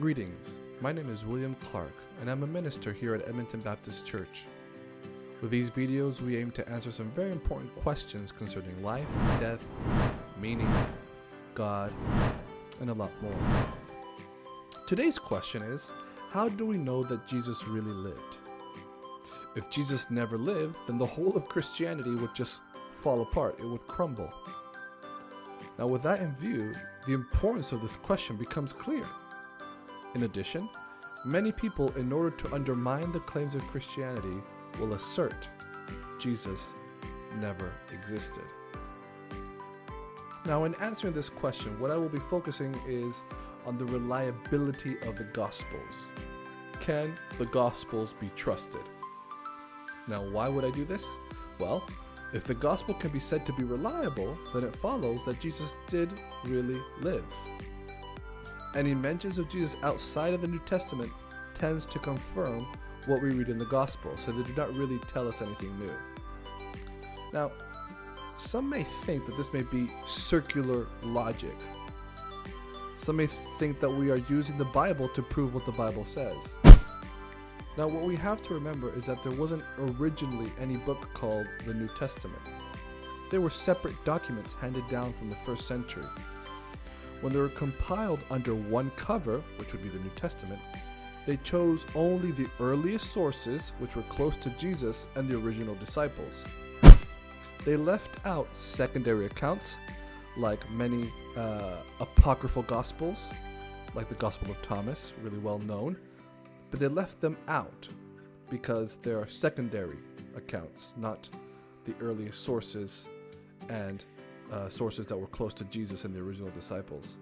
Greetings, my name is William Clark, and I'm a minister here at Edmonton Baptist Church. With these videos, we aim to answer some very important questions concerning life, death, meaning, God, and a lot more. Today's question is, how do we know that Jesus really lived? If Jesus never lived, then the whole of Christianity would just fall apart, it would crumble. Now, with that in view, the importance of this question becomes clear. In addition, many people, in order to undermine the claims of Christianity, will assert Jesus never existed. Now, in answering this question, what I will be focusing is on the reliability of the Gospels. Can the Gospels be trusted? Now, why would I do this? Well, if the Gospel can be said to be reliable, then it follows that Jesus did really live. Any mentions of Jesus outside of the New Testament tends to confirm what we read in the Gospel, so they do not really tell us anything new. Now, some may think that this may be circular logic. Some may think that we are using the Bible to prove what the Bible says. Now, what we have to remember is that there wasn't originally any book called the New Testament. They were separate documents handed down from the first century. When they were compiled under one cover, which would be the New Testament, they chose only the earliest sources, which were close to Jesus and the original disciples. They left out secondary accounts, like many apocryphal Gospels, like the Gospel of Thomas, really well known, but they left them out because they are secondary accounts, not the earliest sources and sources that were close to Jesus and the original disciples.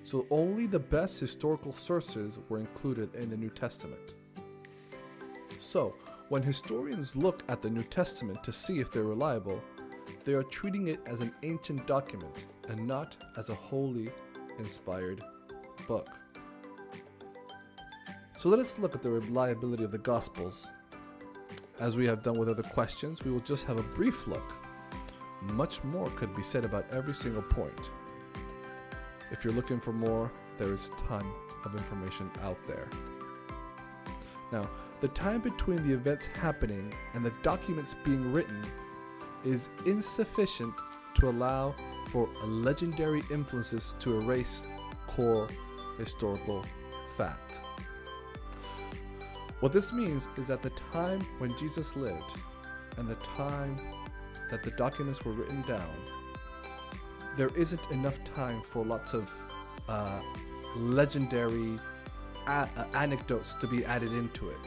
So only the best historical sources were included in the New Testament. So when historians look at the New Testament to see if they're reliable, they are treating it as an ancient document and not as a wholly inspired book. So let us look at the reliability of the Gospels. As we have done with other questions, we will just have a brief look. Much more could be said about every single point. If you're looking for more, there is a ton of information out there. Now, the time between the events happening and the documents being written is insufficient to allow for legendary influences to erase core historical fact. What this means is that the time when Jesus lived and the time that the documents were written down, there isn't enough time for lots of legendary anecdotes to be added into it,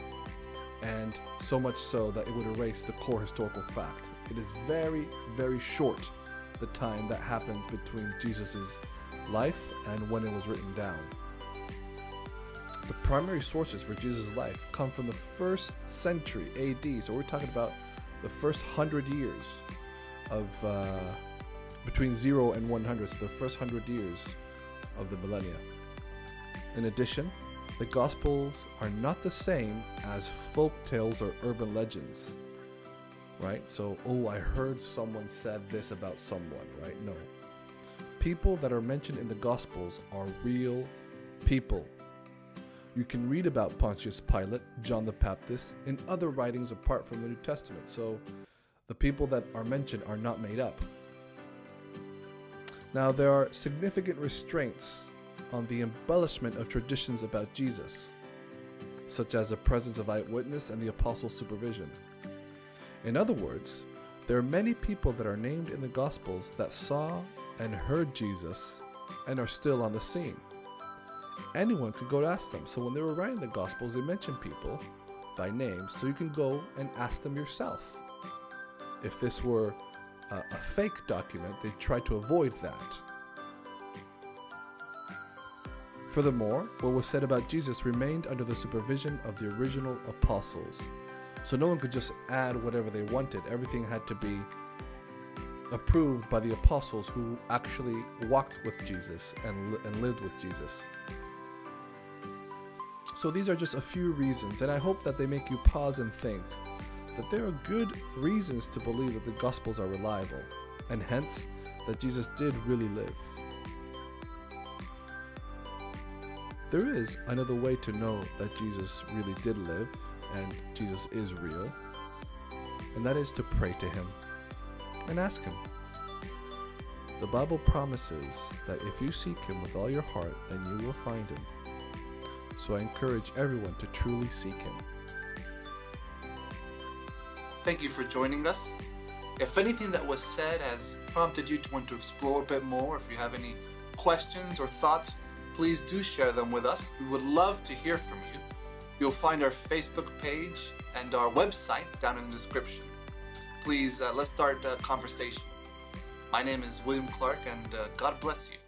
and so much so that it would erase the core historical fact. It is very, very short, the time that happens between Jesus' life and when it was written down. The primary sources for Jesus' life come from the first century AD, so we're talking about the first 100 years of between 0 and 100, so the first 100 years of the millennia. In addition, the Gospels are not the same as folk tales or urban legends, right? So, I heard someone said this about someone, right? No. People that are mentioned in the Gospels are real people. You can read about Pontius Pilate, John the Baptist, in other writings apart from the New Testament, so the people that are mentioned are not made up. Now, there are significant restraints on the embellishment of traditions about Jesus, such as the presence of eyewitness and the apostles' supervision. In other words, there are many people that are named in the Gospels that saw and heard Jesus and are still on the scene. Anyone could go to ask them. So when they were writing the Gospels, they mentioned people by name, so you can go and ask them yourself. If this were a fake document, they tried to avoid that. Furthermore, what was said about Jesus remained under the supervision of the original apostles. So no one could just add whatever they wanted. Everything had to be approved by the apostles who actually walked with Jesus and lived with Jesus. So these are just a few reasons, and I hope that they make you pause and think that there are good reasons to believe that the Gospels are reliable, and hence that Jesus did really live. There is another way to know that Jesus really did live and Jesus is real, and that is to pray to him and ask him. The Bible promises that if you seek him with all your heart, then you will find him. So I encourage everyone to truly seek him. Thank you for joining us. If anything that was said has prompted you to want to explore a bit more, if you have any questions or thoughts, please do share them with us. We would love to hear from you. You'll find our Facebook page and our website down in the description. Please, let's start a conversation. My name is William Clark, and God bless you.